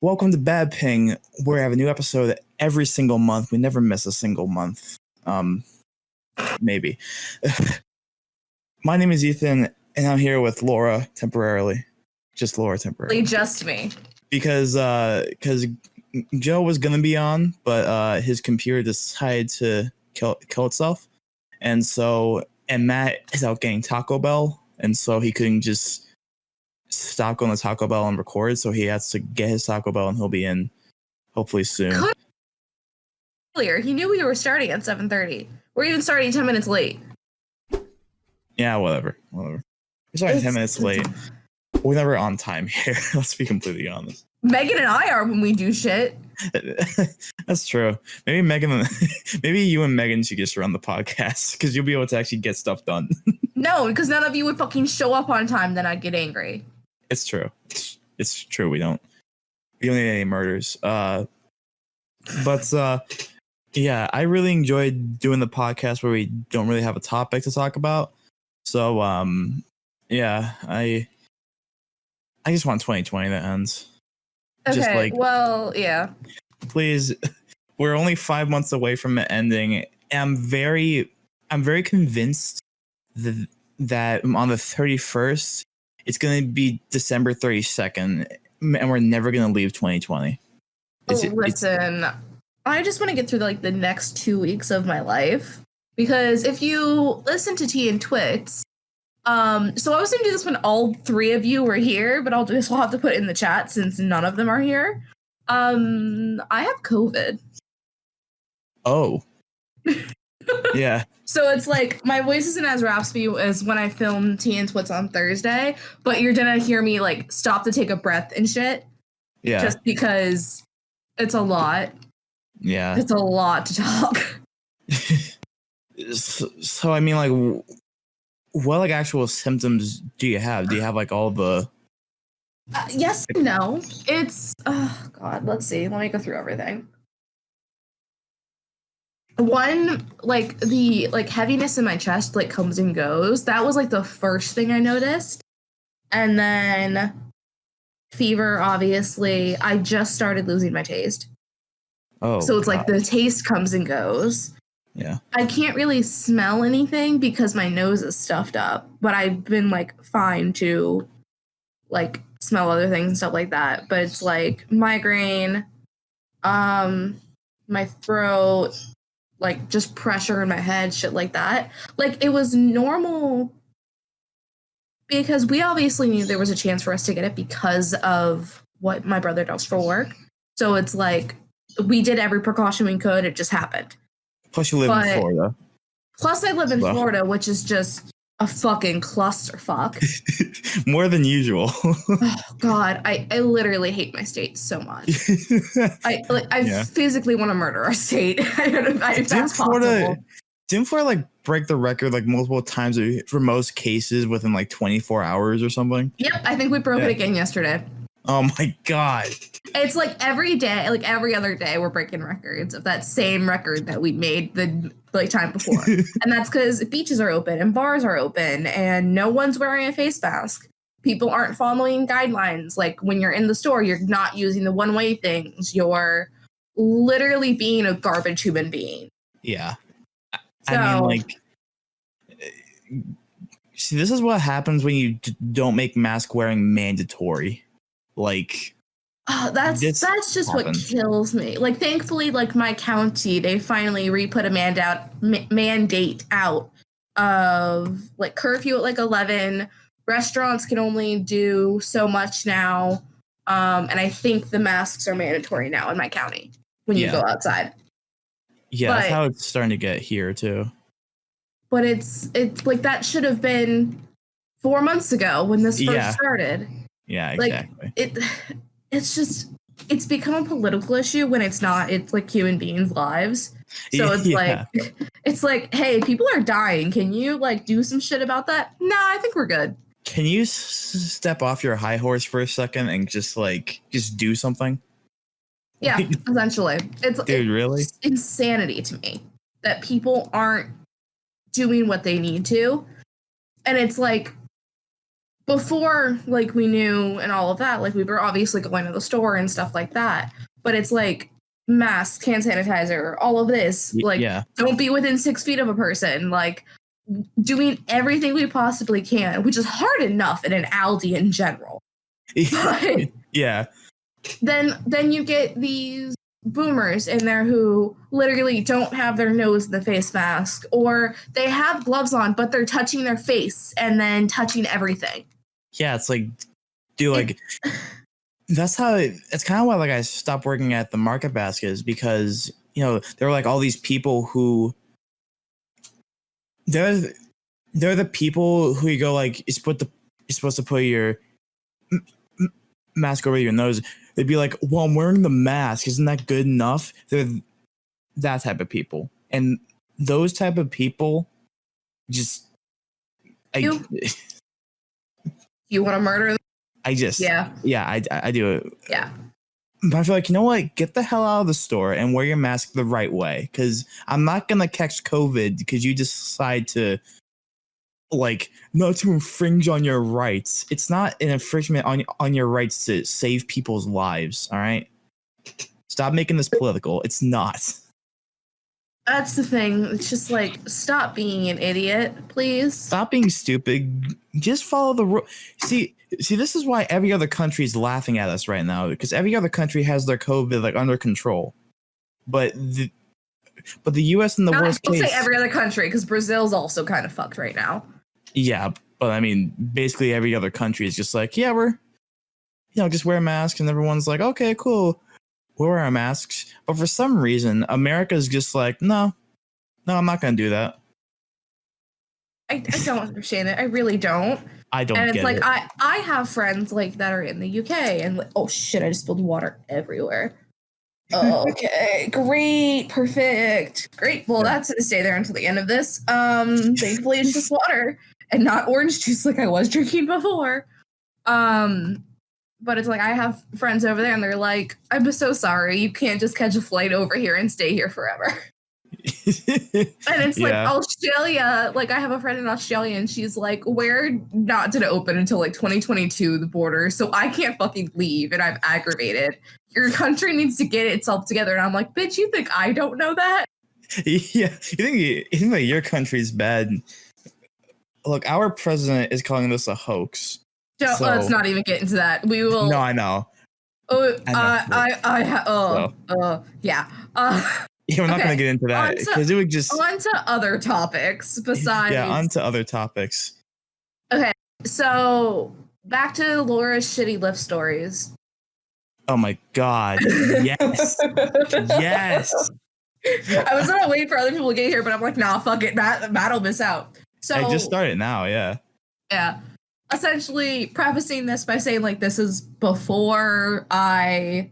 Welcome to Bad Ping, where I have a new episode every single month. We never miss a single month. Maybe. My name is Ethan, and I'm here with Laura temporarily. Just Laura temporarily. Just me. Because Joe was gonna be on, but his computer decided to kill itself, and Matt is out getting Taco Bell, and so he couldn't just stop going to Taco Bell and record, so he has to get his Taco Bell, and he'll be in hopefully soon. Earlier, he knew we were starting at 7:30. We're even starting 10 minutes late. Yeah, whatever. We're starting 10 minutes late. We're never on time here. Let's be completely honest. Megan and I are when we do shit. That's true. Maybe you and Megan should just run the podcast because you'll be able to actually get stuff done. No, because none of you would fucking show up on time, then I'd get angry. It's true. It's true. We don't need any murders. Yeah, I really enjoyed doing the podcast where we don't really have a topic to talk about. So, yeah, I just want 2020 to end. Okay, well, yeah. Please, we're only 5 months away from it ending. I'm very convinced that on the 31st, it's going to be December 32nd, and we're never going to leave 2020. Listen, I just want to get through the next 2 weeks of my life, because if you listen to T and Twits, so I was going to do this when all three of you were here, but we'll have to put it in the chat since none of them are here. I have COVID. Oh. Yeah. So it's like my voice isn't as raspy as when I film T and Twits on Thursday, but you're gonna hear me stop to take a breath and shit. Yeah. Just because it's a lot. Yeah. It's a lot to talk. So I mean, what actual symptoms do you have? Do you have all the? Yes and no. It's God. Let's see. Let me go through everything. One, the heaviness in my chest comes and goes. That was the first thing I noticed. And then fever, obviously. I just started losing my taste. Oh. So it's the taste comes and goes. Yeah. I can't really smell anything because my nose is stuffed up, but I've been fine to smell other things and stuff like that. But it's migraine, my throat, just pressure in my head, shit like that. It was normal because we obviously knew there was a chance for us to get it because of what my brother does for work. So it's we did every precaution we could. It just happened. Plus you live in Florida. Plus I live in Florida, which is just a fucking clusterfuck. More than usual. Oh, God, I literally hate my state so much. I physically want to murder our state. If that's possible. Didn't Florida break the record multiple times for most cases within 24 hours or something? Yep, I think we broke it again yesterday. Oh my God. It's every day, every other day, we're breaking records of that same record that we made the time before. And that's because beaches are open and bars are open and no one's wearing a face mask. People aren't following guidelines. When you're in the store, you're not using the one-way things. You're literally being a garbage human being. Yeah. I mean, see, this is what happens when you don't make mask wearing mandatory. That's just happens. What kills me. Thankfully, my county, they finally re-put a mandate out of curfew at 11. Restaurants can only do so much now, and I think the masks are mandatory now in my county when you go outside. Yeah, that's how it's starting to get here too. But it's that should have been 4 months ago when this first started. Yeah, exactly. It's become a political issue when it's not. It's human beings' lives. So it's hey, people are dying. Can you do some shit about that? Nah, I think we're good. Can you step off your high horse for a second and just do something? Yeah, essentially. It's really insanity to me that people aren't doing what they need to. And it's before like we knew and all of that, like we were obviously going to the store and stuff like that. But it's like masks, hand sanitizer, all of this. Like, don't be within 6 feet of a person. Like, doing everything we possibly can, which is hard enough in an Aldi in general. But yeah. Then you get these boomers in there who literally don't have their nose in the face mask, or they have gloves on, but they're touching their face and then touching everything. Yeah, it's like, dude, like that's how it's kind of why like I stopped working at the market baskets, because you know there were like all these people who they're the people who you go like you're supposed to put your mask over your nose. They'd be like, well, I'm wearing the mask, isn't that good enough? They're that type of people, and those type of people just you want to murder them? I do it. Yeah. But I feel like, you know what? Get the hell out of the store and wear your mask the right way. Because I'm not going to catch COVID because you decide to, like, not to infringe on your rights. It's not an infringement on your rights to save people's lives, all right? Stop making this political. It's not. That's the thing. It's just like, stop being an idiot, please. Stop being stupid. Just follow the rule. See, this is why every other country is laughing at us right now, because every other country has their COVID like under control, but the U.S. in the worst case. I'll say every other country, because Brazil's also kind of fucked right now. Yeah, but I mean, basically every other country is just like, yeah, we're, just wear a mask, and everyone's like, okay, cool, we'll wear our masks. But for some reason, America's just like, no, I'm not gonna do that. I don't understand it. I really don't. I don't. And it's get like it. I have friends like that are in the UK, and like, oh shit, I just spilled water everywhere. Okay, great, perfect, great. Well, that's gonna stay there until the end of this. Thankfully, it's just water and not orange juice like I was drinking before. But it's like I have friends over there, and they're like, "I'm so sorry, you can't just catch a flight over here and stay here forever." And it's like Australia, like I have a friend in Australia, and she's like, we're not going to open until like 2022, the border, so I can't fucking leave, and I'm aggravated. Your country needs to get itself together. And I'm like, bitch, you think I don't know that? Yeah, you think that your country's bad. Look, our president is calling this a hoax. Let's not even get into that. We will. No, I know. Yeah. Yeah, we're not going to get into that because it would just on to other topics besides. Yeah, on to other topics. Okay, so back to Laura's shitty lift stories. Oh my god! Yes, yes. I was gonna wait for other people to get here, but I'm like, nah, fuck it, Matt'll miss out. So I just started now. Yeah. Yeah. Essentially, prefacing this by saying like this is before I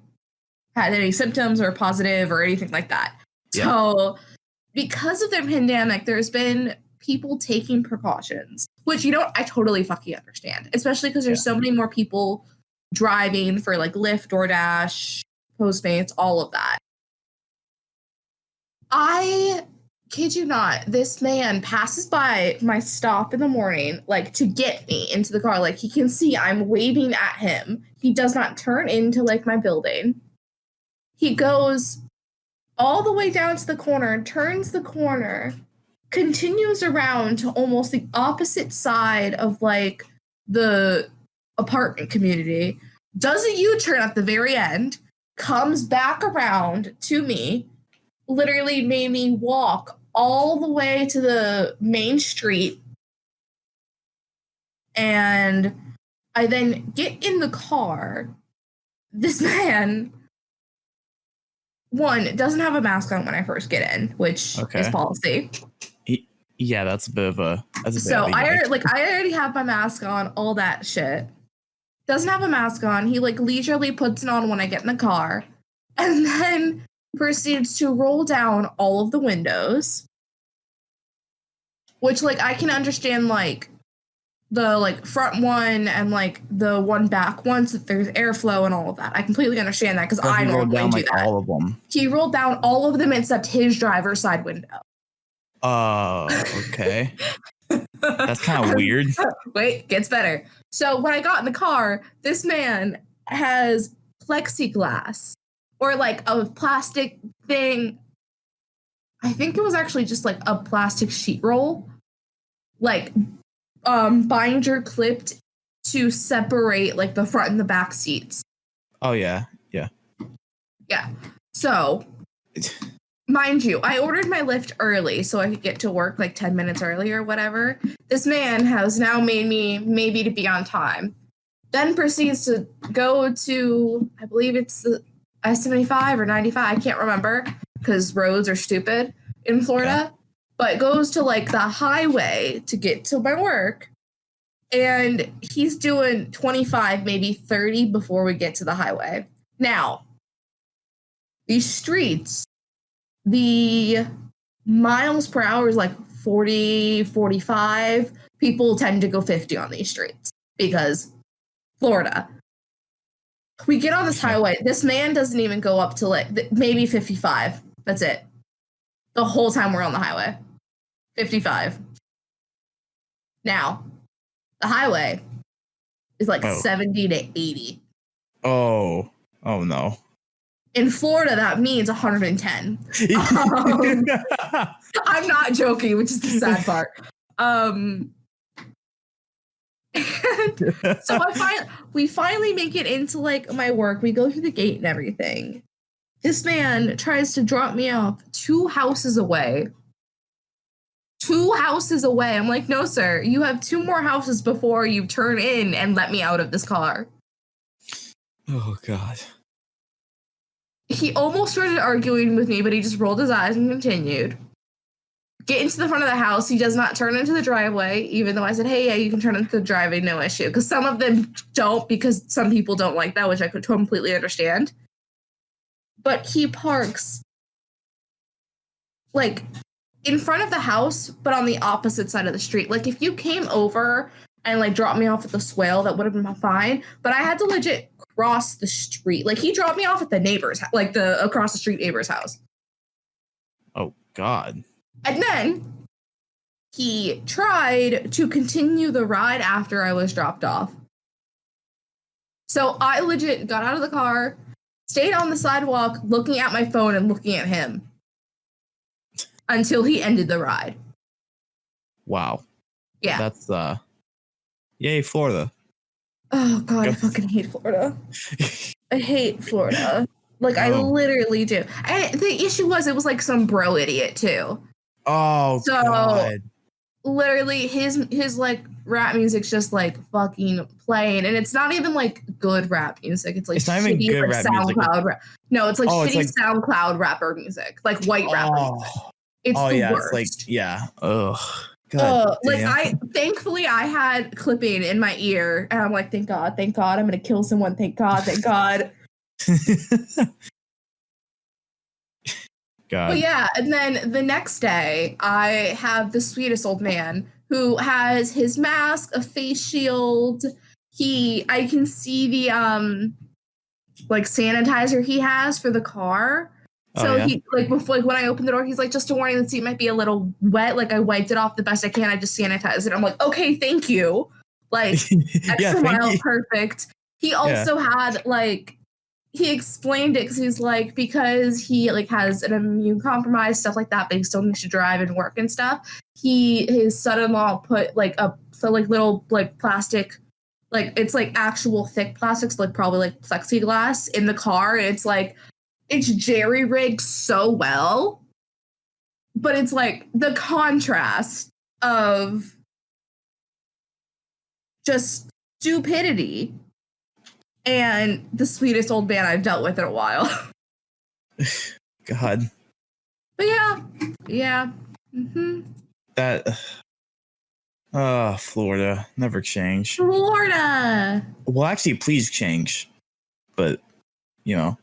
had any symptoms or positive or anything like that. Yeah. So, because of the pandemic, there's been people taking precautions, which I totally fucking understand, especially because there's so many more people driving for like Lyft, DoorDash, Postmates, all of that. I kid you not, this man passes by my stop in the morning, like to get me into the car. Like he can see I'm waving at him. He does not turn into like my building. He goes all the way down to the corner, turns the corner, continues around to almost the opposite side of like the apartment community, does a U-turn at the very end, comes back around to me, literally made me walk all the way to the main street, and I then get in the car. This man, one, doesn't have a mask on when I first get in, which is policy. Yeah, that's a bit of a. So I already have my mask on, all that shit. Doesn't have a mask on. He like leisurely puts it on when I get in the car, and then proceeds to roll down all of the windows, which like I can understand like the like front one and like the one back one, so that there's airflow and all of that. I completely understand that because I normally do that. All of them. He rolled down all of them except his driver's side window. Okay. That's kind of weird. Wait, gets better. So when I got in the car, this man has plexiglass or like a plastic thing. I think it was actually just like a plastic sheet roll, like binder clipped to separate like the front and the back seats. Oh yeah. Yeah. So, mind you, I ordered my Lyft early so I could get to work like 10 minutes early or whatever. This man has now made me maybe to be on time. Then proceeds to go to, I believe it's the I-75 or 95, I can't remember because roads are stupid in Florida, but goes to like the highway to get to my work. And he's doing 25, maybe 30 before we get to the highway. Now, these streets, the miles per hour is like 40, 45. People tend to go 50 on these streets because Florida. We get on this highway. This man doesn't even go up to like maybe 55. That's it. The whole time we're on the highway. 55. Now, the highway is like 70 to 80. Oh no. In Florida, that means 110. I'm not joking, which is the sad part. So we finally make it into like my work. We go through the gate and everything. This man tries to drop me off 2 houses away. 2 houses away. I'm like, no, sir. You have 2 more houses before you turn in and let me out of this car. Oh, God. He almost started arguing with me, but he just rolled his eyes and continued. Get into the front of the house. He does not turn into the driveway, even though I said, hey, yeah, you can turn into the driveway, no issue. Because some of them don't, because some people don't like that, which I could completely understand. But he parks, like, in front of the house, but on the opposite side of the street. Like, if you came over and, like, dropped me off at the swale, that would have been fine. But I had to legit cross the street. Like, he dropped me off at the neighbor's, like, the across the street neighbor's house. Oh, God. And then he tried to continue the ride after I was dropped off. So I legit got out of the car, stayed on the sidewalk, looking at my phone and looking at him until he ended the ride. Wow. Yeah. That's, yay, Florida. Oh, God, I fucking hate Florida. I hate Florida. Like, I literally do. And the issue was, it was like some bro idiot, too. Oh, so, God. Literally, his like rap music's just like fucking playing, and it's not even like good rap music. It's like it's not even good like rap SoundCloud rap. No, it's like shitty like, SoundCloud rapper music, like white rapper music. It's the worst. It's like ugh. God like thankfully I had clipping in my ear, and I'm like, thank God, I'm gonna kill someone. Thank God. God. But yeah, and then the next day, I have the sweetest old man who has his mask, a face shield. I can see the like sanitizer he has for the car. So he like before, like when I opened the door, he's like, just a warning, the seat might be a little wet. Like I wiped it off the best I can. I just sanitized it. I'm like, okay, thank you. Like extra mile, perfect. He also had like. He explained it because he's like, because he like has an immune compromise, stuff like that, but he still needs to drive and work and stuff. His son-in-law put like little like plastic, like it's like actual thick plastics, like probably like plexiglass in the car. And it's like, it's jerry rigged so well, but it's like the contrast of just stupidity and the sweetest old man I've dealt with in a while. God. But yeah. Mm-hmm. That, Florida, never change. Florida. Well, actually, please change. But, you know.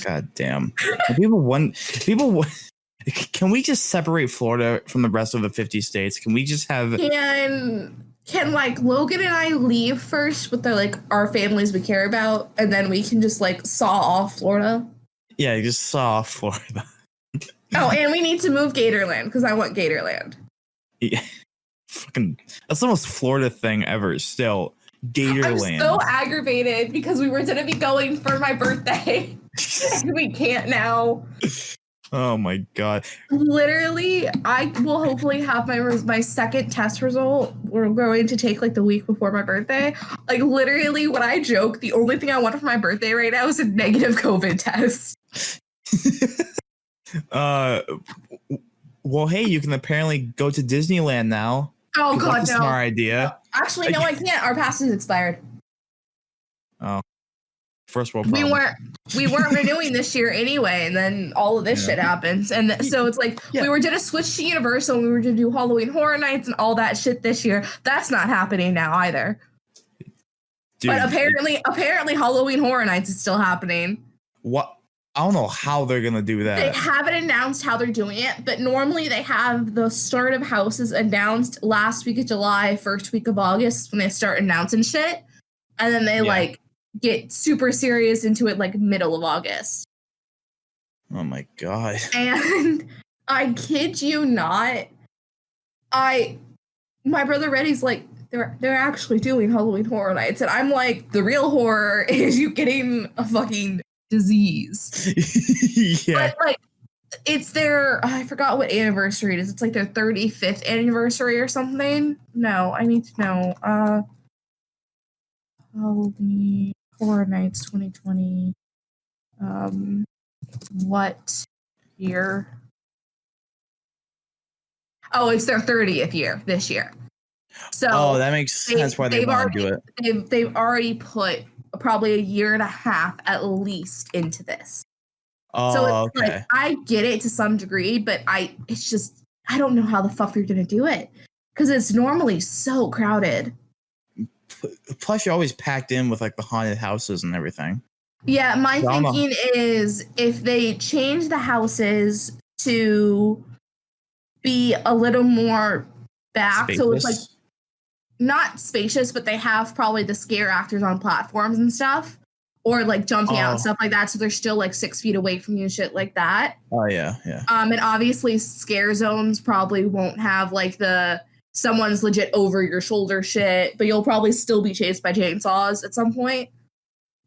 God damn. Can we just separate Florida from the rest of the 50 states? Can we just have... Can like Logan and I leave first with our families we care about, and then we can just like saw off Florida? Yeah, just saw off Florida. Oh, and we need to move Gatorland because I want Gatorland. Yeah. Fucking, that's the most Florida thing ever. Still, Gatorland. I'm so aggravated because we were gonna be going for my birthday. And we can't now. Oh my god. Literally, I will hopefully have my second test result. We're going to take like the week before my birthday. Like literally, when I joke, the only thing I want for my birthday right now is a negative COVID test. Well, hey, you can apparently go to Disneyland now. Oh god, that's a no. smart idea. Actually, no, I can't. Our pass is expired. Oh. First world problem. We weren't renewing this year anyway, and then all of this shit happens. And so it's like we were gonna switch to Universal and we were gonna do Halloween Horror Nights and all that shit this year. That's not happening now either. Dude, but apparently Halloween Horror Nights is still happening. What? I don't know how they're gonna do that. They haven't announced how they're doing it, but normally they have the start of houses announced last week of July, first week of August when they start announcing shit. And then they like get super serious into it like middle of August. Oh my god. And I kid you not, my brother Reddy's like, they're actually doing Halloween Horror Nights. And I'm like, the real horror is you getting a fucking disease. Yeah. But like it's their, I forgot what anniversary it is. It's like their 35th anniversary or something. No, I need to know. Halloween Horror Nights 2020. What year? Oh, it's their 30th year this year. So that makes sense why they want to do it. They've already put probably a year and a half at least into this. Oh, so it's okay. like I get it to some degree, but it's just I don't know how the fuck they're gonna do it because it's normally so crowded. Plus, you're always packed in with like the haunted houses and everything. Yeah, my thinking is if they change the houses to be a little more back, spacious. So it's like not spacious, but they have probably the scare actors on platforms and stuff, or like jumping out and stuff like that. So they're still like 6 feet away from you, shit like that. Oh yeah, yeah. And obviously, scare zones probably won't have like someone's legit over your shoulder shit, but you'll probably still be chased by chainsaws at some point.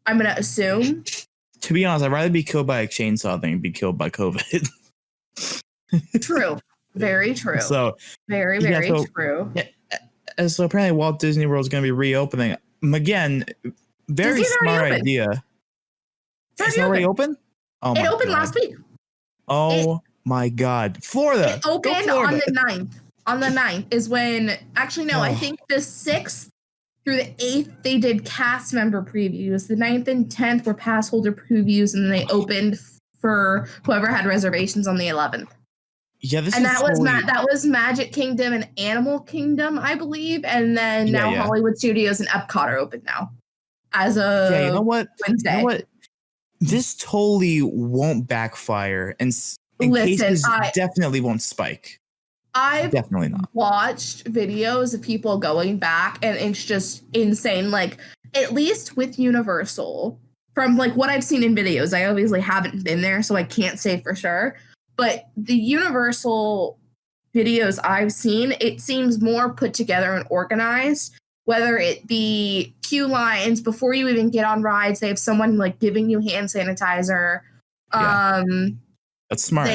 I'm gonna assume. To be honest, I'd rather be killed by a chainsaw than be killed by COVID. True. Very true. So very true. Yeah, so apparently Walt Disney World is going to be reopening again. Very Disney's smart idea. It's already open? Oh my God. It opened last week. Oh my God. Florida. It opened on the 9th. On the 9th is when, actually, no, I think the 6th through the 8th, they did cast member previews. The 9th and 10th were pass holder previews, and then they opened for whoever had reservations on the 11th. Yeah, that was Magic Kingdom and Animal Kingdom, I believe, and then Hollywood Studios and Epcot are open now as of you know what? Wednesday. You know what? This totally won't backfire, and cases definitely won't spike. I've definitely not watched videos of people going back, and it's just insane. Like at least with Universal, from like what I've seen in videos, I obviously haven't been there, so I can't say for sure. But the Universal videos I've seen, it seems more put together and organized, whether it be queue lines before you even get on rides. They have someone like giving you hand sanitizer. Yeah. That's smart.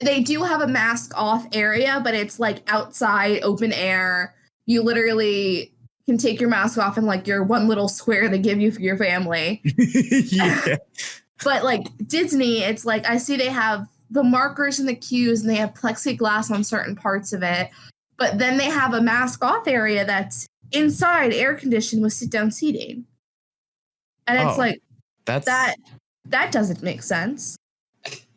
They do have a mask off area, but it's like outside open air. You literally can take your mask off in like your one little square they give you for your family. Yeah. But like Disney, it's like I see they have the markers in the queues and they have plexiglass on certain parts of it. But then they have a mask off area that's inside air conditioned with sit down seating. And it's like that doesn't make sense.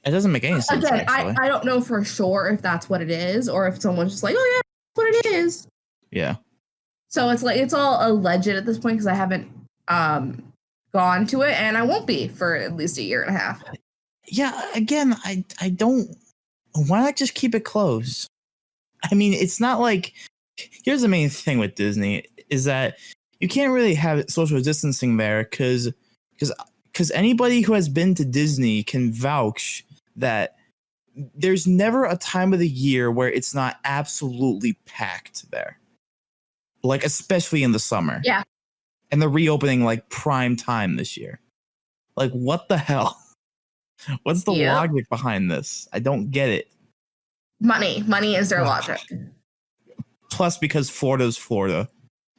It doesn't make any sense. Again, I don't know for sure if that's what it is or if someone's just like, oh yeah, that's what it is. Yeah. So it's like it's all alleged at this point because I haven't gone to it, and I won't be for at least a year and a half. Yeah, again, I don't. Why not just keep it closed? I mean, it's not like. Here's the main thing with Disney is that you can't really have social distancing there because anybody who has been to Disney can vouch that there's never a time of the year where it's not absolutely packed there. Like, especially in the summer. Yeah. And they're reopening like prime time this year. Like, what the hell? What's the logic behind this? I don't get it. Money is their logic. Plus, because Florida's Florida.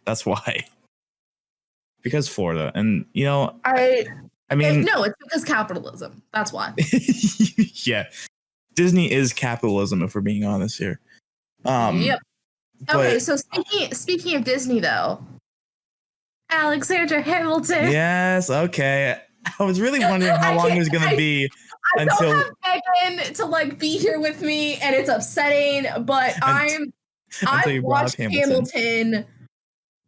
That's why. Because Florida. And, you know, I mean, no, it's because capitalism. That's why. Yeah. Disney is capitalism, if we're being honest here. Yep. Okay, so speaking of Disney, though, Alexander Hamilton. Yes, okay. I was really wondering how long it was going to be until don't have Megan to like be here with me, and it's upsetting. But I watched Hamilton.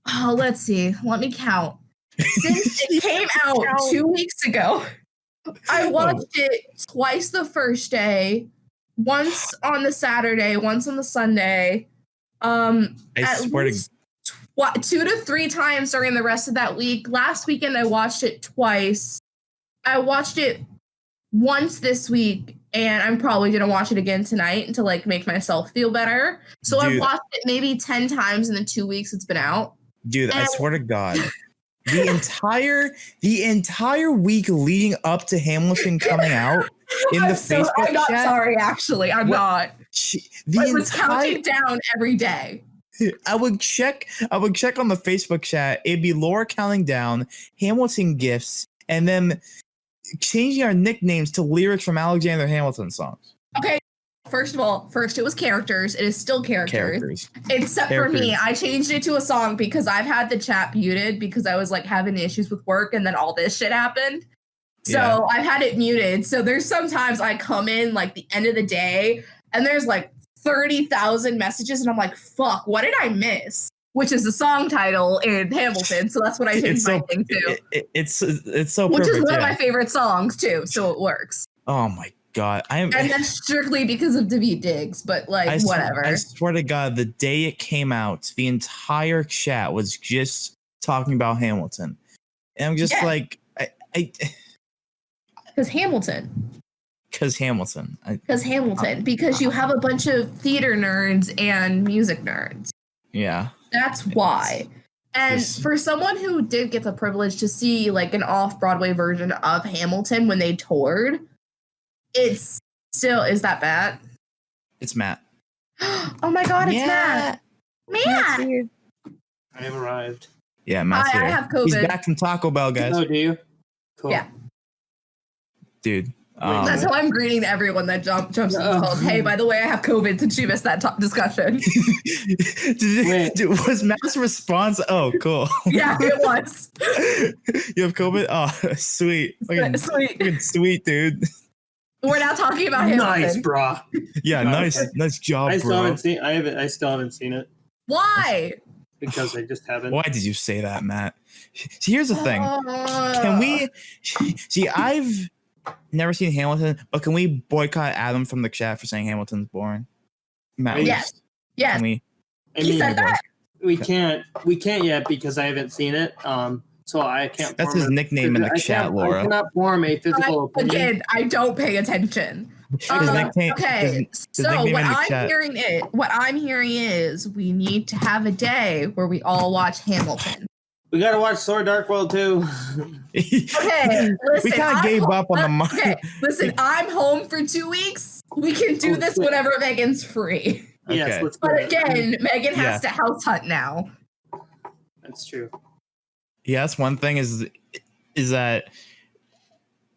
Oh, let's see. Let me count. Since it came out 2 weeks ago, I watched it twice the first day, once on the Saturday, once on the Sunday. I swear to 2 to 3 times during the rest of that week. Last weekend, I watched it twice. I watched it once this week, and I'm probably going to watch it again tonight to like make myself feel better. So I've watched it maybe 10 times in the 2 weeks it's been out. Dude, I swear to God, the entire week leading up to Hamilton coming out in the Facebook chat. Sorry, actually, I'm not. I was counting down every day. I would check on the Facebook chat. It'd be Laura counting down, Hamilton gifts, and then changing our nicknames to lyrics from Alexander Hamilton songs. Okay. First of all, it was characters. It is still characters. Except for me. I changed it to a song because I've had the chat muted because I was like having issues with work and then all this shit happened. So I've had it muted. So there's sometimes I come in like the end of the day and there's like 30,000 messages and I'm like, fuck, what did I miss? Which is the song title in Hamilton. So that's what I changed my thing to. It's so which perfect. Is one of my favorite songs too. So it works. Oh my God. And that's strictly because of Daveed Diggs, but like whatever. I swear to God, the day it came out, the entire chat was just talking about Hamilton. And I'm just like, because Hamilton. Because you have a bunch of theater nerds and music nerds. Yeah. That's why. And for someone who did get the privilege to see like an off-Broadway version of Hamilton when they toured, it's still, is that Matt? It's Matt. Oh my God, it's Matt. Matt! I have arrived. Yeah, Matt's here. I have COVID. He's back from Taco Bell, guys. Oh, do you? Cool. Yeah. Dude. That's how I'm greeting everyone that jumps in the calls. Hey, by the way, I have COVID since you missed that discussion. Was Matt's response? Oh, cool. Yeah, it was. You have COVID? Oh, sweet. Sweet, dude. We're not talking about him. Nice, bro. Yeah, nice job, bro. I still haven't seen it. Why? Because I just haven't. Why did you say that, Matt? See, here's the thing. Can we see? I've never seen Hamilton, but can we boycott Adam from the chat for saying Hamilton's boring? Matt, yes. Can we? He said that. We can't yet because I haven't seen it. So I can't. That's his nickname in the chat, Laura. I cannot form a physical opinion. Again, I don't pay attention. Okay, so what I'm hearing is we need to have a day where we all watch Hamilton. We gotta watch Sword Dark World too. Okay, listen, we kind of gave up on the market. Okay, listen, I'm home for 2 weeks. We can do this whenever Megan's free. Yes, let's. But again, Megan has to house hunt now. That's true. Yes, one thing is that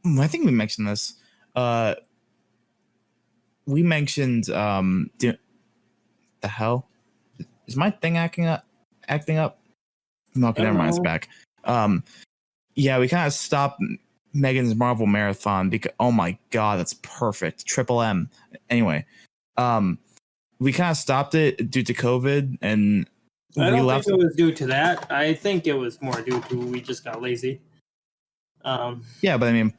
I think we mentioned this. We mentioned the hell is my thing acting up? No, okay, never mind, it's back. Yeah, we kind of stopped Megan's Marvel marathon because oh my God, that's perfect. Triple M. Anyway, we kind of stopped it due to COVID, and I don't think it was due to that. I think it was more due to we just got lazy. Yeah, but I mean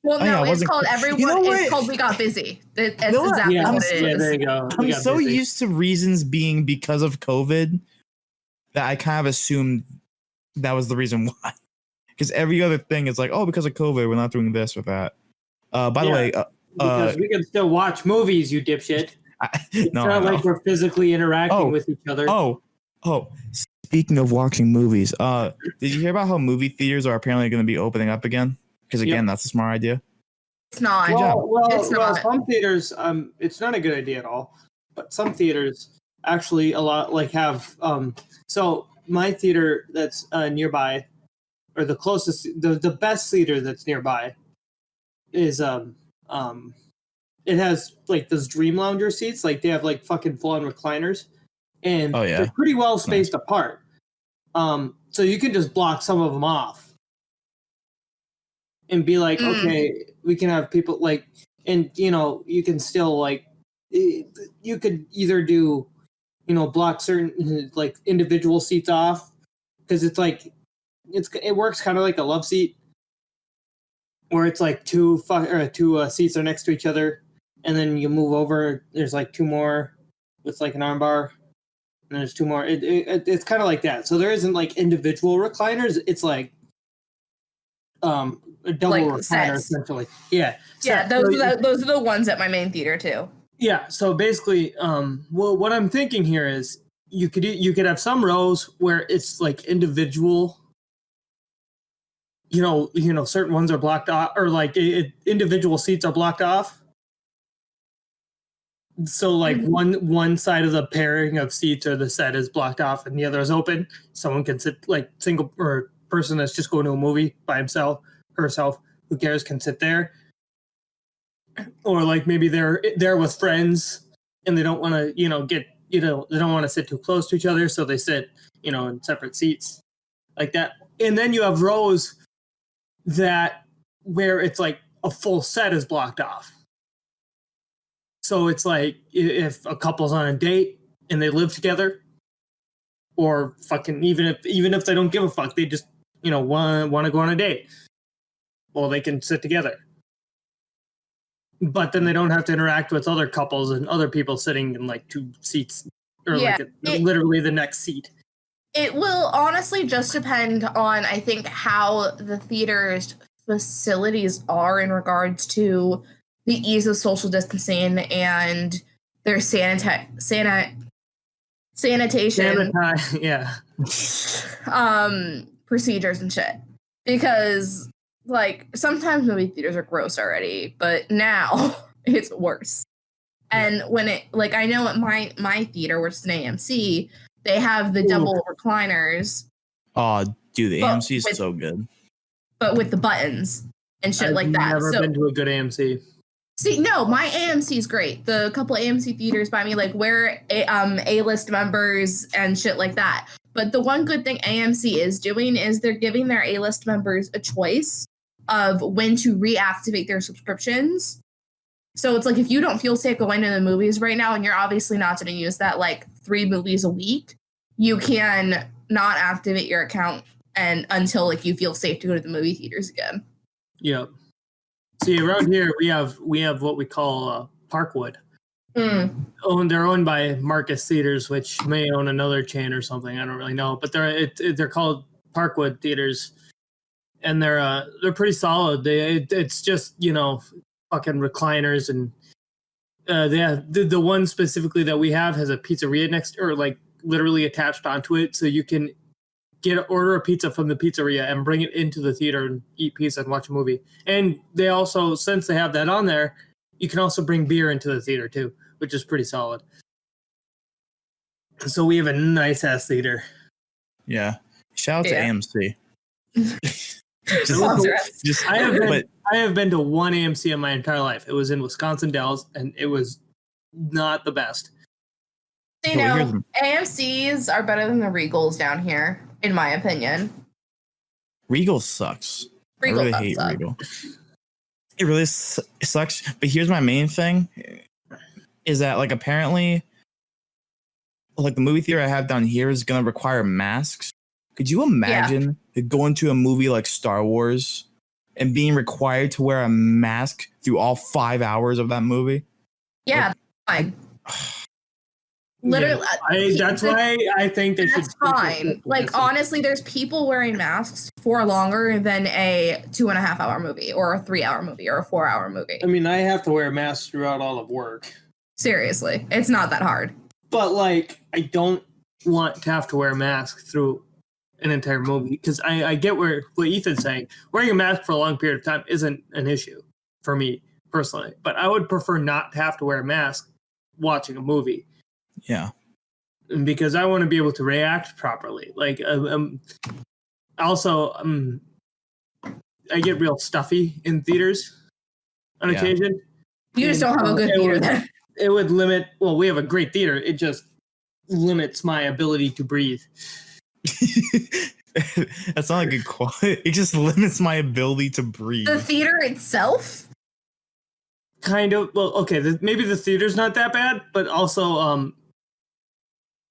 Well, no, it's called everyone. You know it's called we got busy. That's exactly what it is. Yeah, there you go. I'm so used to reasons being because of COVID that I kind of assumed that was the reason why. Because every other thing is like, oh, because of COVID, we're not doing this or that. By the way, Because we can still watch movies, you dipshit. It's not like we're physically interacting with each other. Oh. Speaking of watching movies, did you hear about how movie theaters are apparently going to be opening up again? Because again, that's a smart idea. It's not. Well, some theaters, it's not a good idea at all. But some theaters actually a lot like have. So my theater that's nearby, or the closest, the best theater that's nearby, is it has like those Dream Lounger seats. Like they have like fucking full on recliners, and they're pretty well spaced apart. So you can just block some of them off and be like, okay, we can have people like, and you can still like, you could either do, block certain like individual seats off, because it's like, it works kind of like a love seat, where it's like two seats are next to each other, and then you move over. There's like two more with like an armbar, and there's two more. It's kind of like that. So there isn't like individual recliners. It's like a double like recliner sets. essentially. Yeah. Yeah, those are the ones at my main theater too. Yeah. So basically, well, what I'm thinking here is you could have some rows where it's like individual. Certain ones are blocked off, or like individual seats are blocked off. So like one side of the pairing of seats or the set is blocked off and the other is open. Someone can sit, like single or person that's just going to a movie by himself, herself, who cares, can sit there. Or like maybe they're there with friends and they don't want to, they don't want to sit too close to each other, so they sit, in separate seats like that. And then you have rows where it's like a full set is blocked off. So it's like if a couple's on a date and they live together, or fucking even if they don't give a fuck, they just want to go on a date. Well, they can sit together, but then they don't have to interact with other couples and other people sitting in like two seats, or literally the next seat. It will honestly just depend on, I think, how the theater's facilities are in regards to the ease of social distancing and their sanitation procedures and shit. Because like sometimes movie theaters are gross already, but now it's worse. And when I know at my theater, which is an AMC, they have the double recliners. Oh, dude, the AMC is so good. But with the buttons and shit like that. I've never been to a good AMC. See, no, my AMC is great. The couple AMC theaters by me, like, we're A-list members and shit like that. But the one good thing AMC is doing is they're giving their A-list members a choice of when to reactivate their subscriptions. So it's like, if you don't feel safe going to the movies right now, and you're obviously not going to use that like 3 movies a week, you can not activate your account until like you feel safe to go to the movie theaters again. Yep. See, around here we have what we call Parkwood. They're owned by Marcus Theaters, which may own another chain or something. I don't really know, but they're called Parkwood Theaters, and they're pretty solid. It's just fucking recliners, and they have the one specifically that we have has a pizzeria next, or like literally attached onto it, so you can order a pizza from the pizzeria and bring it into the theater and eat pizza and watch a movie. And they also, since they have that on there, you can also bring beer into the theater too, which is pretty solid. So we have a nice ass theater. Yeah. Shout out to AMC. I have been to one AMC in my entire life. It was in Wisconsin Dells, and it was not the best. AMCs are better than the Regals down here, in my opinion. Regal sucks. I really hate Regal. It really sucks. But here's my main thing: is that like apparently, like the movie theater I have down here is gonna require masks. Could you imagine going to a movie like Star Wars and being required to wear a mask through all 5 hours of that movie? Yeah, fine. Literally, that's why I think they should. That's fine. Like, honestly, there's people wearing masks for longer than a 2.5 hour movie or a 3 hour movie or a 4 hour movie. I mean, I have to wear masks throughout all of work. Seriously, it's not that hard. But like, I don't want to have to wear a mask through an entire movie because I get what Ethan's saying. Wearing a mask for a long period of time isn't an issue for me personally, but I would prefer not to have to wear a mask watching a movie. Yeah. Because I want to be able to react properly. Like, also, I get real stuffy in theaters on occasion. You just don't have a good theater then. It would limit. Well, we have a great theater. It just limits my ability to breathe. That's not a good quote. It just limits my ability to breathe. The theater itself? Kind of. Well, okay. Maybe the theater's not that bad, but also,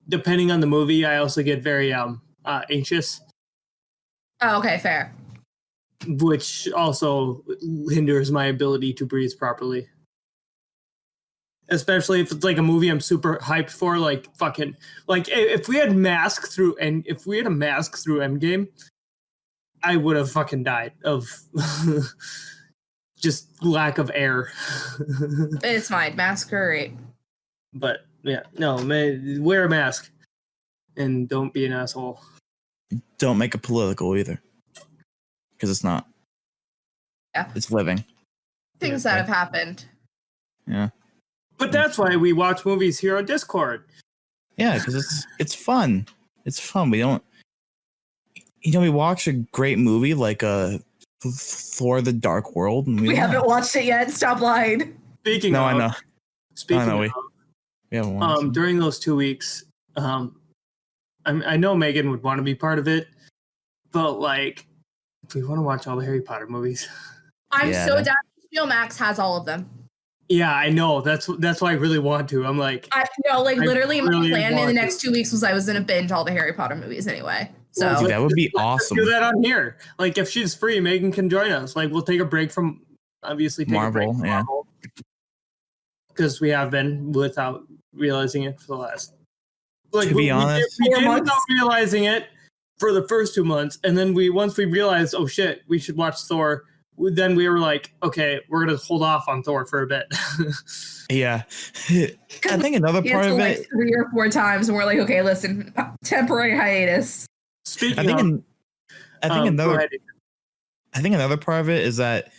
depending on the movie, I also get very anxious. Oh, okay, fair. Which also hinders my ability to breathe properly. Especially if it's like a movie I'm super hyped for, like fucking like if we had a mask through Endgame, I would have fucking died of just lack of air. It's fine. Masks are great. But yeah, no, man, wear a mask and don't be an asshole. Don't make it political either, because it's not. Yeah, it's living. Things that have happened. Yeah. But that's why we watch movies here on Discord. Yeah, because it's fun. It's fun. We don't, we watch a great movie like Thor: The Dark World, and we haven't watched it yet. Stop lying. Speaking of, we haven't watched during those 2 weeks. I know Megan would want to be part of it, but like, if we want to watch all the Harry Potter movies, I'm so down. HBO Max has all of them. Yeah, I know. That's why I really want to. I'm like, literally my plan in the next 2 weeks was I was going to binge all the Harry Potter movies anyway. So dude, that would be awesome. Let's do that on here. Like, if she's free, Megan can join us. Like, we'll take a break from Marvel, because we have been without realizing it for the last. Like, to be honest, we did without realizing it for the first 2 months, and then once we realized, oh shit, we should watch Thor. Then we were like, okay, we're going to hold off on Thor for a bit. Yeah. I think another part of it. 3 or 4 times, and we're like, okay, listen, temporary hiatus. I think another part of it is that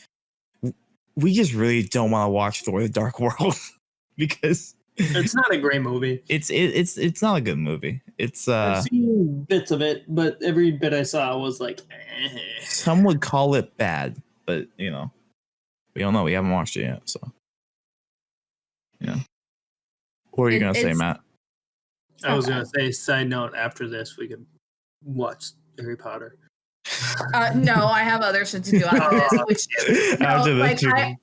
we just really don't want to watch Thor: The Dark World because it's not a great movie. It's not a good movie. I've seen bits of it, but every bit I saw was like, eh. Some would call it bad. But, we don't know. We haven't watched it yet, so. Yeah. What are you going to say, Matt? I was going to say, side note, after this, we can watch Harry Potter. No, I have other shit to do after this.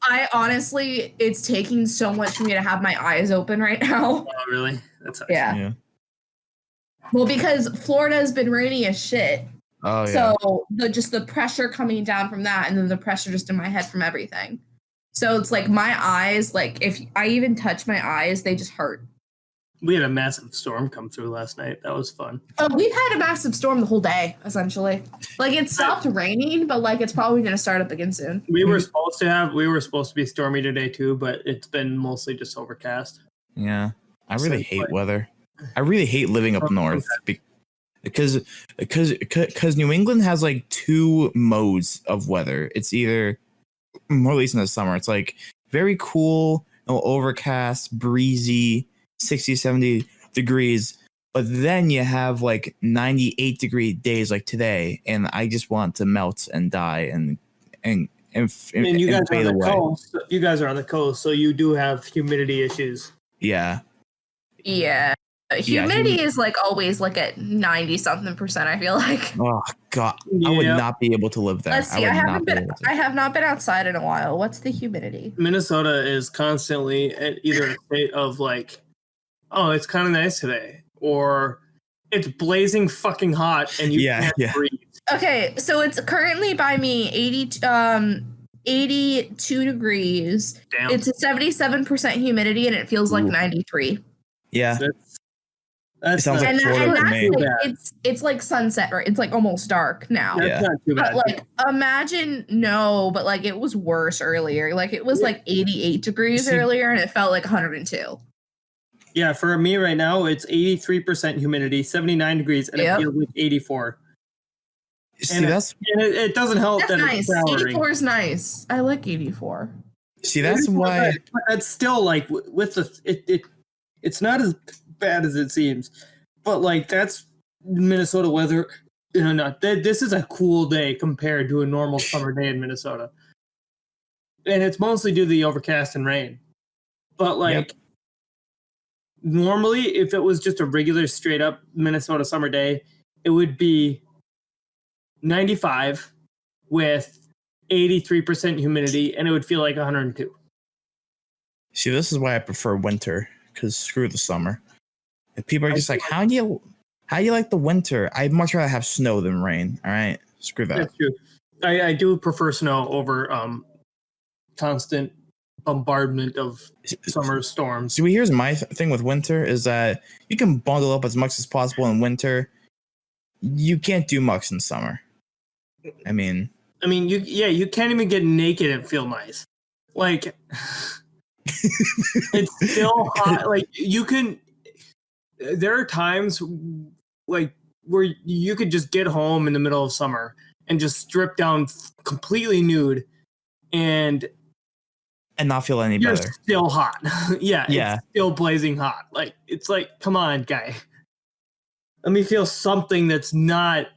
I honestly, it's taking so much for me to have my eyes open right now. Oh, really? That's yeah. Well, because Florida has been rainy as shit. Oh, yeah. So the pressure coming down from that, and then the pressure just in my head from everything. So it's like my eyes, like if I even touch my eyes, they just hurt. We had a massive storm come through last night. That was fun. Oh, we've had a massive storm the whole day, essentially. Like it stopped raining, but like it's probably going to start up again soon. We were supposed to be stormy today too, but it's been mostly just overcast. Yeah, I really hate weather. I really hate living up north because New England has like 2 modes of weather. It's either, more at least in the summer, it's like very cool, overcast, breezy, 60, 70 degrees. But then you have like 98-degree days like today, and I just want to melt and die and you guys are on the coast. You guys are on the coast, so you do have humidity issues. Yeah. Yeah. Humidity is like always like at 90-something%. I feel like. Oh God, I would not be able to live there. Let's see. I have not been outside in a while. What's the humidity? Minnesota is constantly at either a state of like, oh, it's kind of nice today, or it's blazing fucking hot and you can't breathe. Okay, so it's currently by me 82 degrees. Damn. It's a 77% humidity and it feels like 93. Yeah. It sounds like and Florida to that's me. like, it's like sunset, right? It's like almost dark now. That's not too bad. But like, imagine but like it was worse earlier. Like it was like 88 degrees earlier, and it felt like 102. Yeah, for me right now, it's 83% humidity, 79 degrees, and it feels like 84. See, it doesn't help That's that nice. it's showering. 84 is nice. I like 84. See, that's why. That's still like with it's not as bad as it seems, but like that's Minnesota weather. This is a cool day compared to a normal summer day in Minnesota, and it's mostly due to the overcast and rain. But like normally, if it was just a regular straight up Minnesota summer day, it would be 95 with 83% humidity, and it would feel like 102. See, this is why I prefer winter, because screw the summer. If people are just like, how do you like the winter? I'd much rather have snow than rain. All right, screw that. That's true. I do prefer snow over constant bombardment of summer storms. See, here's my thing with winter is that you can bundle up as much as possible in winter. You can't do much in summer. I mean, you can't even get naked and feel nice. Like, it's still hot. Like, you can. There are times like where you could just get home in the middle of summer and just strip down completely nude, and not feel any you're better. Still hot. yeah, it's still blazing hot. Like, it's like, come on, guy. Let me feel something that's not,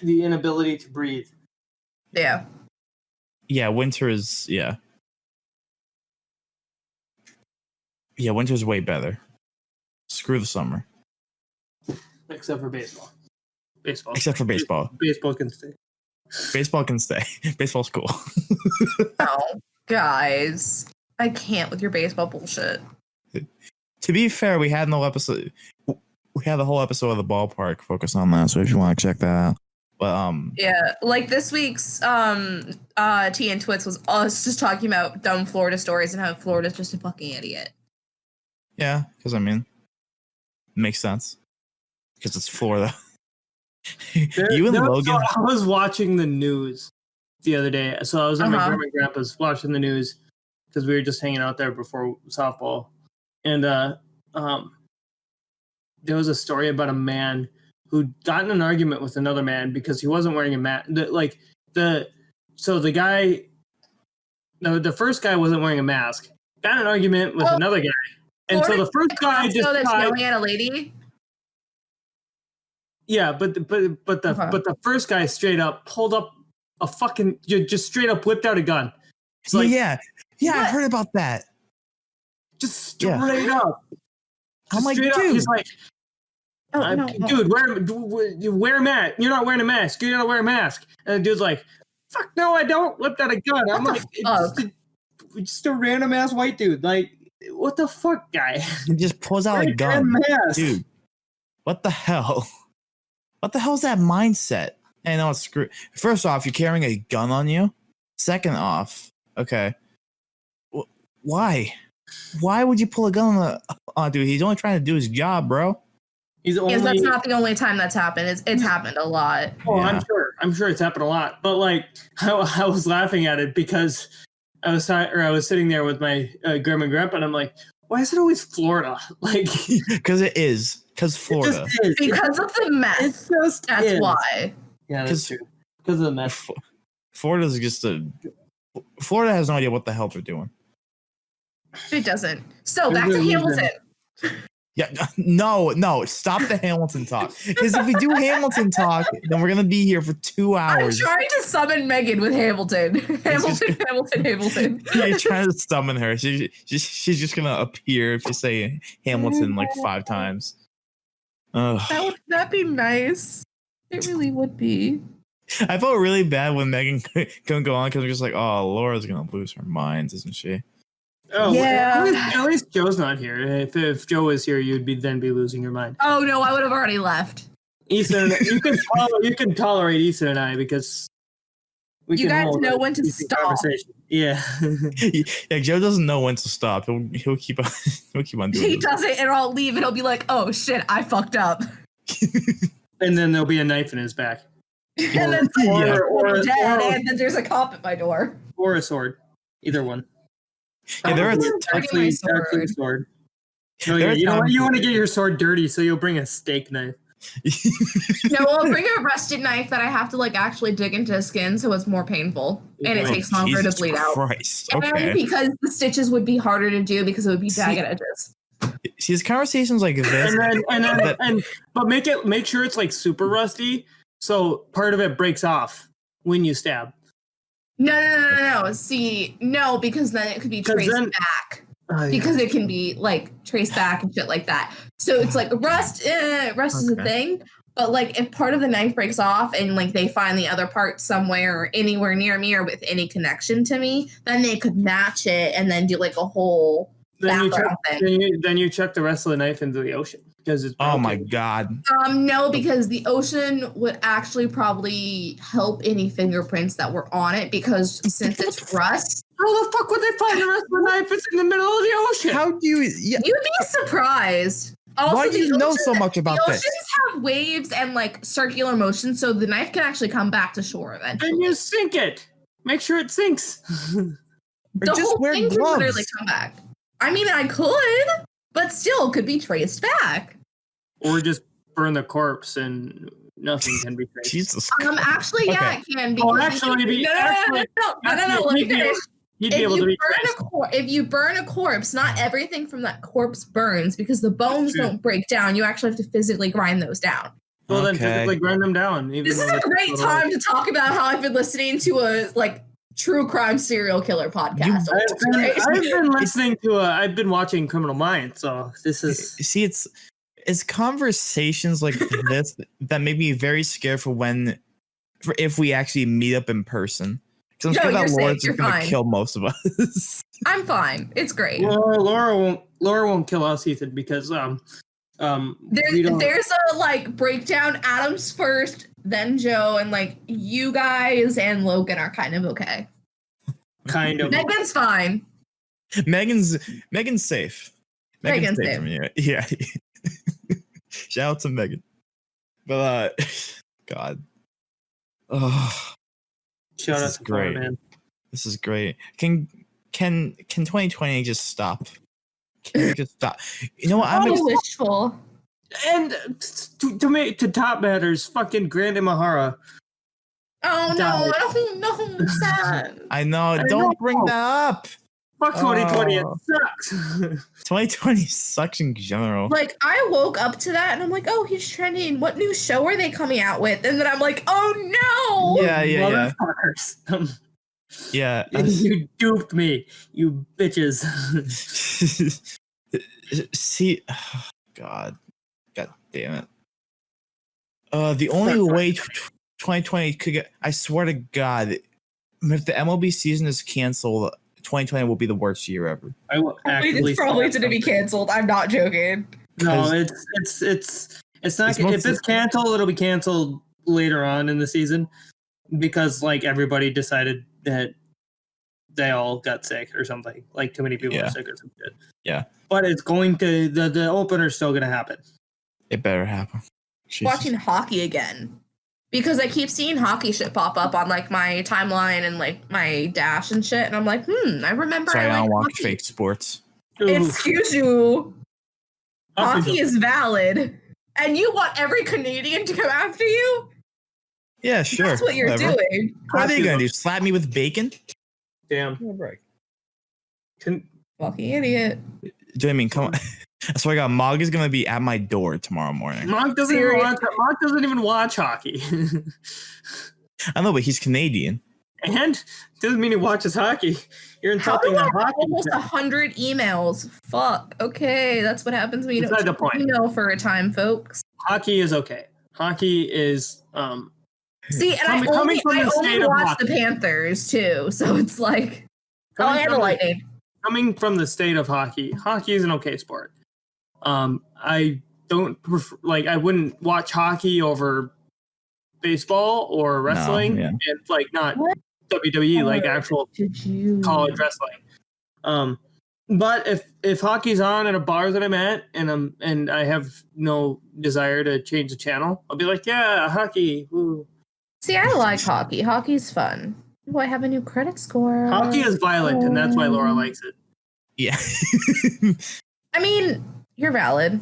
the inability to breathe. Yeah. Yeah, winter is winter's way better. Screw the summer. Except for baseball. Except for baseball. Baseball can stay. Baseball can stay. Baseball's cool. Oh, guys. I can't with your baseball bullshit. To be fair, we had the whole episode of the Ballpark focused on that, so if you want to check that out. But yeah, like this week's T and Twits was us just talking about dumb Florida stories and how Florida's just a fucking idiot. Yeah, because it makes sense. Because it's Florida. You and Logan. I was watching the news the other day. So I was at my grandma and grandpa's watching the news because we were just hanging out there before softball. And there was a story about a man who got in an argument with another man because he wasn't wearing a mask. The first guy wasn't wearing a mask. Got in an argument with another guy. And so the first guy just that's yelling at a lady. Yeah, but the first guy straight up pulled up a fucking just straight up whipped out a gun. It's like, yeah, I heard about that. Just straight up. I'm like, dude. He's like, dude, wear a mask. You're not wearing a mask. You gotta wear a mask. And the dude's like, fuck no, I don't. Whipped out a gun. I'm like, just a random ass white dude. Like, what the fuck, guy? He just pulls out a gun, dude. What the hell? What the hell is that mindset? I know it's screwed. First off, you're carrying a gun on you. Second off, okay, why? Why would you pull a gun on the dude? He's only trying to do his job, bro. Because that's not the only time that's happened. It's happened a lot. Oh, yeah. I'm sure it's happened a lot. But like, I was laughing at it because I was sitting there with my grandma and grandpa, and I'm like, why is it always Florida? Like, because it is. Because Florida. Because of the mess. That's why. Yeah, that's true. Because of the mess. Florida's just Florida has no idea what the hell they're doing. It doesn't. So back to Hamilton. Yeah, no, stop the Hamilton talk. Because if we do Hamilton talk, then we're gonna be here for 2 hours. I'm trying to summon Megan with Hamilton. Hamilton. You're trying to summon her. She's just gonna appear if you say Hamilton like 5 times. That'd be nice. It really would be. I felt really bad when Megan couldn't go on because we're just like, oh, Laura's gonna lose her mind, isn't she? Oh yeah. At least Joe's not here. If Joe was here, you'd be losing your mind. Oh no, I would have already left. Ethan, you can tolerate Ethan and I because You guys know when to stop. Yeah. Yeah, Joe doesn't know when to stop. He'll keep on doing He it. doesn't, and I'll leave, and he'll be like, "Oh shit, I fucked up." And then there'll be a knife in his back. And then or dead, and then there's a cop at my door. Or a sword. Either one. Yeah, there are actually sword. No, yeah, you want to get your sword dirty, so you'll bring a steak knife. No, I'll bring a rusted knife that I have to actually dig into the skin, so it's more painful, and it takes longer to bleed out. Okay. And because the stitches would be harder to do because it would be jagged edges. See, these conversations like this, but make sure it's super rusty, so part of it breaks off when you stab. No. See, no, because then it could be traced back. Because it can be traced back and shit like that. So it's rust. Rust is a thing, but if part of the knife breaks off and they find the other part somewhere or anywhere near me or with any connection to me, then they could match it and then do a whole background thing. Then you chuck the rest of the knife into the ocean because it's broken. Oh my god. No, because the ocean would actually probably help any fingerprints that were on it because since it's rust. How the fuck would they find the rest of the knife? It's in the middle of the ocean. How do you? Yeah. You'd be surprised. Also, why do you know so much about this? The oceans have waves and circular motion, so the knife can actually come back to shore eventually. And you sink it. Make sure it sinks. The whole thing can literally come back. I mean, I could, but still could be traced back. Or just burn the corpse and nothing can be traced. Jesus. Actually, yeah, it can. No. If you burn a corpse, not everything from that corpse burns because the bones don't break down. You actually have to physically grind those down. Well, then physically grind them down. This is a great time to talk about how I've been listening to a true crime serial killer podcast. I've been listening to I've been watching Criminal Minds, so this is. See, it's conversations like this that make me very scared for if we actually meet up in person. Because I'm scared that Laura's just going to kill most of us. I'm fine. It's great. Laura won't kill us, Ethan, because there's a breakdown. Adam's first, then Joe, and you guys and Logan are kind of okay. Kind of. Megan's fine. Megan's safe. Megan's safe from you. Yeah. Shout out to Megan. But God. Oh. Shout out to great, man. This is great. Can 2020 just stop? Can we just stop? You know what? I'm wishful. And to top matters, fucking Grand Imahara. Oh no, sad. I know. Don't bring that up. Fuck 2020. It sucks. 2020 sucks in general. I woke up to that and I'm like, oh, he's trending. What new show are they coming out with? And then I'm like, oh no. Yeah. Yeah. You duped me, you bitches. See, God damn it. The only way 2020 could get, I swear to God, if the MLB season is canceled, 2020 will be the worst year ever. I will actively. It's probably going to be canceled. I'm not joking. No, it's not. If it's canceled, it'll be canceled later on in the season because everybody decided that they all got sick or something. Too many people are sick or some shit. Yeah. But it's going to the opener's still going to happen. It better happen. Jesus. Watching hockey again. Because I keep seeing hockey shit pop up on my timeline and my dash and shit, and I'm like, I remember. Sorry, I don't watch hockey. fake sports. Excuse you. Hockey is valid, and you want every Canadian to come after you? Yeah, sure. That's what you're doing. What are they gonna do? Slap me with bacon? Damn. Fucking idiot. Do I mean come on? I swear to God, Mog is gonna be at my door tomorrow morning. Mog doesn't even watch hockey. I know, but he's Canadian. And doesn't mean he watches hockey. You're insulting the hockey. Almost 100 emails. Fuck. Okay, that's what happens when you don't email for a time, folks. Hockey is okay. Hockey is See, and I only watch the Panthers too, so it's and the Lightning. Coming from the state of hockey is an okay sport. I don't prefer, I wouldn't watch hockey over baseball or wrestling. No, yeah. It's not. What? WWE, like actual college wrestling. But if hockey's on at a bar that I'm at and I have no desire to change the channel, I'll be like, yeah, hockey. Woo. See, I like hockey. Hockey's fun. Oh, I have a new credit score. Hockey is violent, and that's why Laura likes it. Yeah. I mean, you're valid.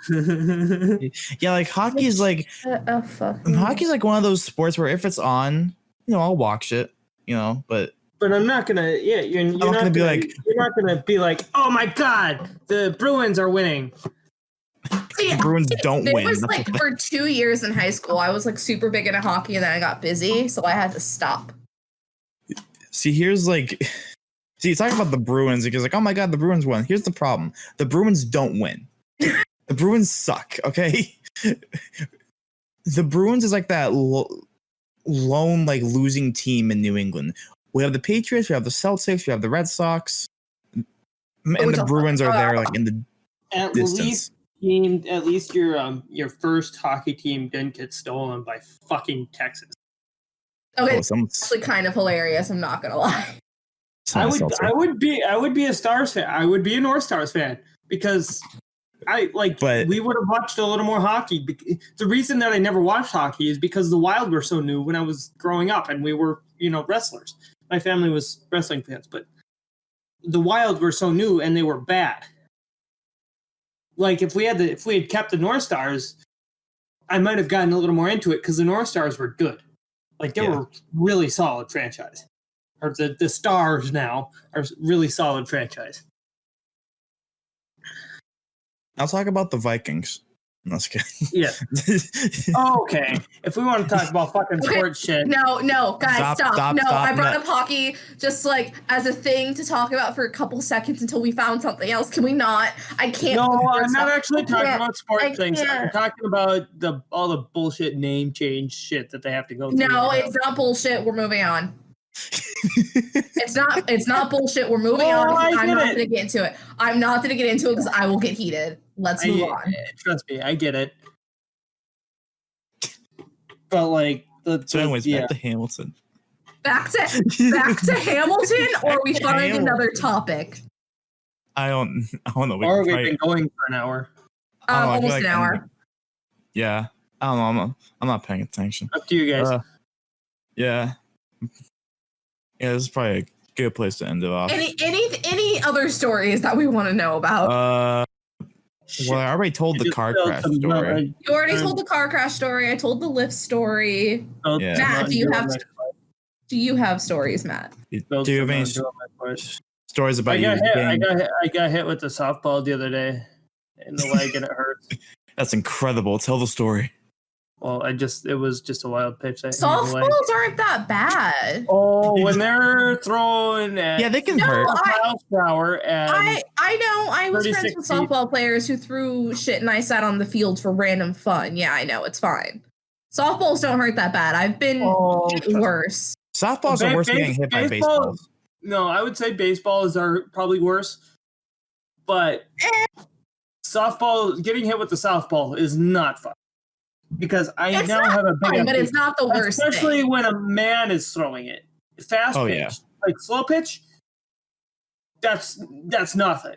Yeah, like hockey's like hockey's like one of those sports where if it's on, I'll watch it, but I'm not gonna. Yeah, you're not gonna be like. You're not gonna be like, oh my god, the Bruins are winning. See, the Bruins don't win. It was like for 2 years in high school, I was like super big into hockey, and then I got busy, so I had to stop. See, you talk about the Bruins because like, oh my god, the Bruins won. Here's the problem: the Bruins don't win. The Bruins suck. Okay, the Bruins is like that lone like losing team in New England. We have the Patriots, we have the Celtics, we have the Red Sox, and the Bruins are there like in the distance. At least your first hockey team didn't get stolen by fucking Texas. Okay, it's actually kind of hilarious. I'm not gonna lie. I would be a Stars fan. I would be a North Stars fan because we would have watched a little more hockey. The reason that I never watched hockey is because the Wild were so new when I was growing up, and we were wrestlers. My family was wrestling fans, but the Wild were so new and they were bad. Like if we had kept the North Stars, I might have gotten a little more into it because the North Stars were good. Like they were really solid franchise. Or the Stars now are really solid franchise. I'll talk about the Vikings. That's good. Yeah. Oh, okay. If we want to talk about fucking sports shit. No, guys, stop. I brought up hockey just like as a thing to talk about for a couple seconds until we found something else. Can we not? I can't. No, I'm not actually talking about sports things. I'm talking about all the bullshit name change shit that they have to go through. No, it's not bullshit. We're moving on. It's not bullshit. We're moving on. I'm not going to get into it. I'm not going to get into it because I will get heated. Let's move on. Trust me, I get it. But like, back to Hamilton. Back to Hamilton, or are we finding another topic? I don't know. Or we've been going for an hour. Almost an hour. Yeah, I don't know. I'm not paying attention. Up to you guys. Yeah, this is probably a good place to end it off. Any other stories that we want to know about? Well, I already told the car crash story. You already told the car crash story. I told the lift story. Yeah. Matt, do you have stories, Matt? Do you have any stories about you? I got hit with the softball the other day in the leg and it hurts. That's incredible. Tell the story. Well, it was just a wild pitch. Softballs aren't that bad. Oh, when they're throwing at they can hurt. miles per hour. I know. I was friends with softball players who threw shit and I sat on the field for random fun. Yeah, I know. It's fine. Softballs don't hurt that bad. I've been worse. Softballs are worse than getting hit by baseballs. No, I would say baseballs are probably worse. But softball, getting hit with the softball is not fun. Because I now have a big, but it's not the worst, especially when a man is throwing it. Fast pitch, like slow pitch. That's nothing,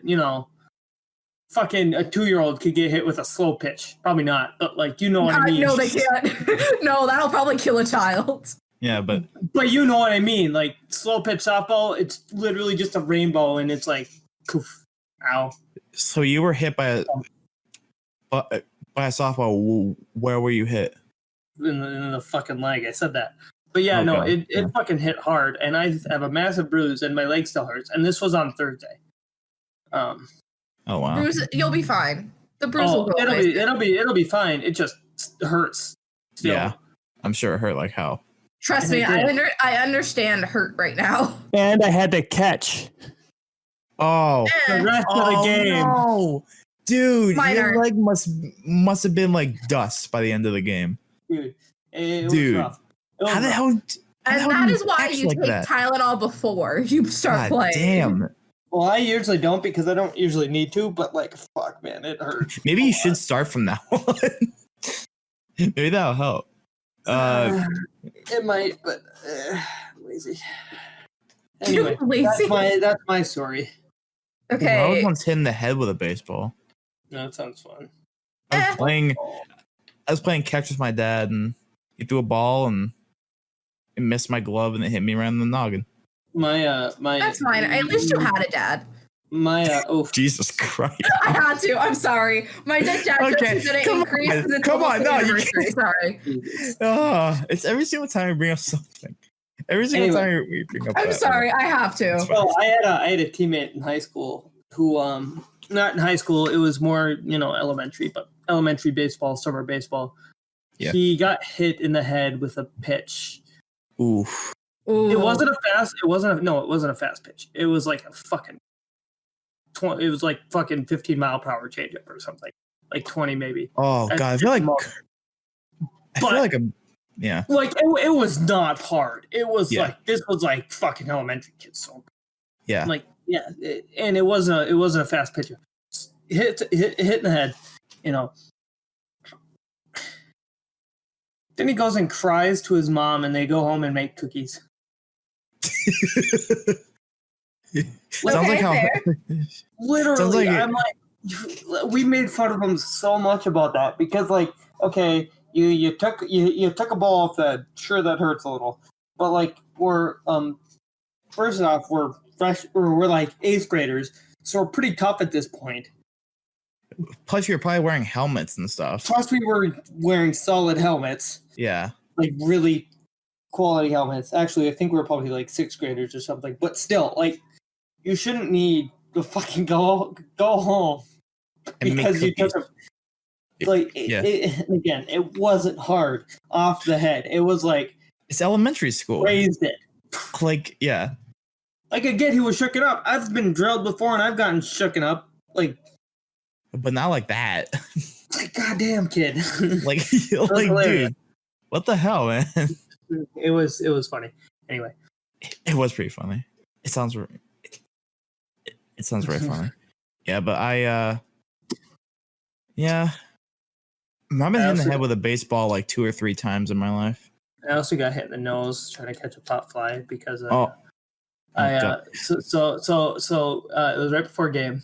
Fucking a 2-year-old could get hit with a slow pitch. Probably not, but like what I mean. No, they can't. No, that'll probably kill a child. Yeah, but you know what I mean. Like slow pitch softball, it's literally just a rainbow, and it's like, poof, ow. So you were hit by a softball. Where were you hit? In the fucking leg. I said that. But yeah, no, it fucking hit hard, and I have a massive bruise, and my leg still hurts. And this was on Thursday. Oh wow. Bruise, you'll be fine. The bruise will go away. It'll be fine. It just hurts. Still. Yeah, I'm sure it hurt like hell. Trust me, I understand hurt right now. And I had to catch. Oh, the rest of the game. No. Dude, your leg must have been like dust by the end of the game. Dude, it was rough. How the hell? And that is why you take Tylenol before you start playing. Damn. Well, I usually don't because I don't usually need to, but like, fuck, man, it hurts. Maybe you should start from now on. Maybe that'll help. It might, but lazy. Anyway, Lazy. that's my story. Okay. I was once hit in the head with a baseball. No, that sounds fun. I was playing catch with my dad, and he threw a ball, and it missed my glove, and it hit me right in the noggin. My That's fine. At least you had a dad. Jesus Christ! I had to. I'm sorry. My dad Okay, is going to increase. come on, no, you can't. Sorry. It's every single time we bring up something. Every single time we bring up. I'm sorry. I have to. Well, I had a teammate in high school who not in high school. It was more elementary, but elementary baseball, summer baseball. Yeah. He got hit in the head with a pitch. Oof. Ooh. It wasn't a fast pitch. It was like a fucking 20, it was like fucking 15 mile per hour changeup or something. Like 20 maybe. Oh god, I feel like yeah. Like it was not hard. It was like this was like fucking elementary kids. So yeah. Like and it wasn't a fast pitch. Hit in the head, Then he goes and cries to his mom, and they go home and make cookies. Sounds like how literally I'm like, we made fun of him so much about that because like, okay, you took a ball off the head, sure that hurts a little, but like we're first off we're like 8th graders, so we're pretty tough at this point. Plus you're probably wearing helmets and stuff. Plus we were wearing solid helmets. Yeah. Like really quality helmets. Actually, I think we were probably like 6th graders or something. But still, like, you shouldn't need to fucking go home because you took a like. Again, it wasn't hard off the head. It was like it's elementary school. Raised it. Like yeah. Like again, he was shooken up. I've been drilled before, and I've gotten shooken up. Like, but not like that. Like goddamn kid. like dude, what the hell, man? It was funny. Anyway, it was pretty funny. It sounds very funny. Yeah, but I've been hit in the head with a baseball like 2 or 3 times in my life. I also got hit in the nose trying to catch a pop fly because it was right before a game.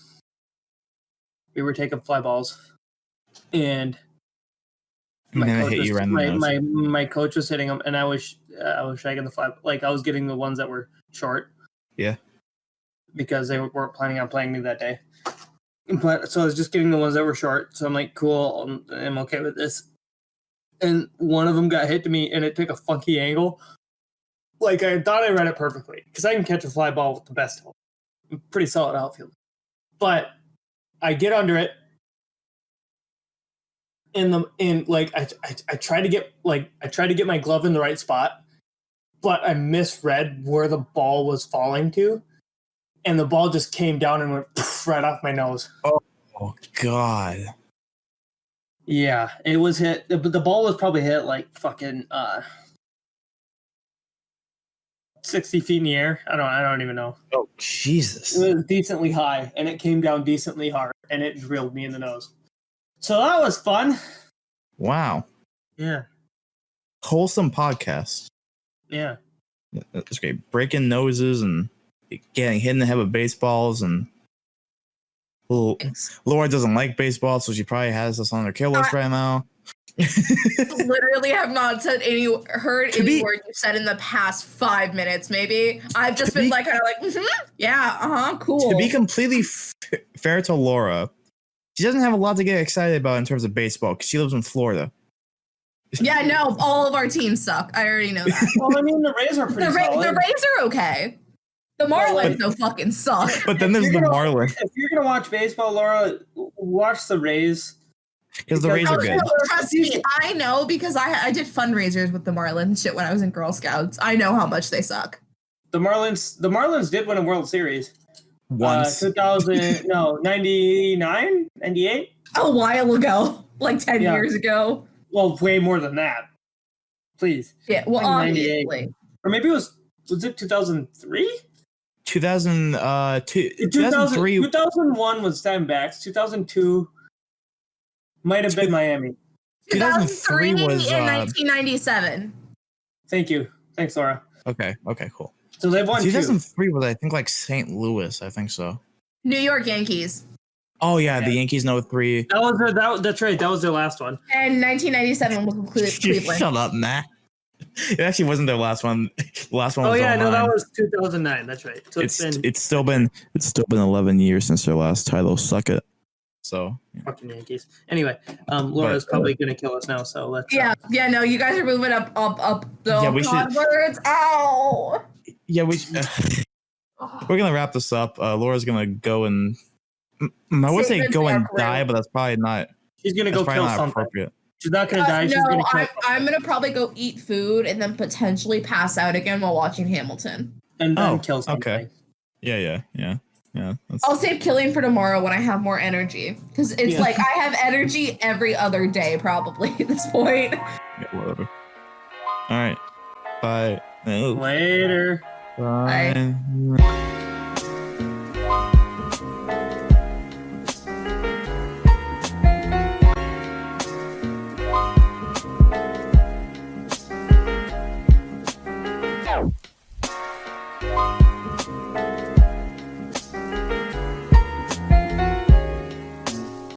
We were taking fly balls, and my coach was hitting them, and I was shagging the fly, like I was getting the ones that were short. Yeah. Because they weren't planning on playing me that day. But so I was just getting the ones that were short. So I'm like, cool, I'm okay with this. And one of them got hit to me, and it took a funky angle. Like I thought I read it perfectly because I can catch a fly ball with the best of them. I'm pretty solid outfield. But I get under it. I tried to get my glove in the right spot, but I misread where the ball was falling to, and the ball just came down and went right off my nose. Oh God! Yeah, it was hit. The ball was probably hit like fucking 60 feet in the air. I don't even know. Oh Jesus! It was decently high, and it came down decently hard, and it drilled me in the nose. So that was fun. Wow. Yeah. Wholesome podcast. Yeah. That's great. Breaking noses and getting hit in the head with baseballs, and Laura doesn't like baseball, so she probably has us on her kill list right now. Literally have not said any word you said in the past 5 minutes, maybe. I've just been kind of yeah, cool. To be completely fair to Laura, she doesn't have a lot to get excited about in terms of baseball because she lives in Florida. Yeah, no, all of our teams suck. I already know that. Well, I mean, the Rays are pretty solid. The Rays are okay. The Marlins don't fucking suck. But then there's the Marlins. If you're going to watch baseball, Laura, watch the Rays. Because the Rays are good. Trust me, I know because I did fundraisers with the Marlins shit when I was in Girl Scouts. I know how much they suck. The Marlins did win a World Series. Once. 99, 98? A while ago. Like 10 years ago. Well, way more than that. Please. Yeah, well, obviously. Or maybe was it 2003? 2003. 2001 was Diamondbacks. 2002 might have been Miami. 2003 was in 1997. Thank you. Thanks, Laura. Okay, cool. So they've won 2. 2003 was, I think, like St. Louis. I think so. New York Yankees. Oh yeah, the Yankees know 3. That's right. That was their last one. And 1997 was Cleveland. Shut up, Matt. It actually wasn't their last one. The last one. Oh was yeah, 09. no, that was 2009. That's right. So it's still been 11 years since their last title. Suck it. So fucking Yankees. Anyway, Laura's probably gonna kill us now. So let's. Yeah. No, you guys are moving up the words. Ow. Yeah, we're gonna wrap this up. Laura's gonna go and I would say go and die, but that's probably not. She's gonna go kill something. Appropriate. She's not gonna die. She's gonna kill. I'm gonna probably go eat food and then potentially pass out again while watching Hamilton. And then kill something. Okay. Yeah. I'll save killing for tomorrow when I have more energy, because it's like I have energy every other day probably at this point. Yeah, whatever. All right. Bye. Later. Bye.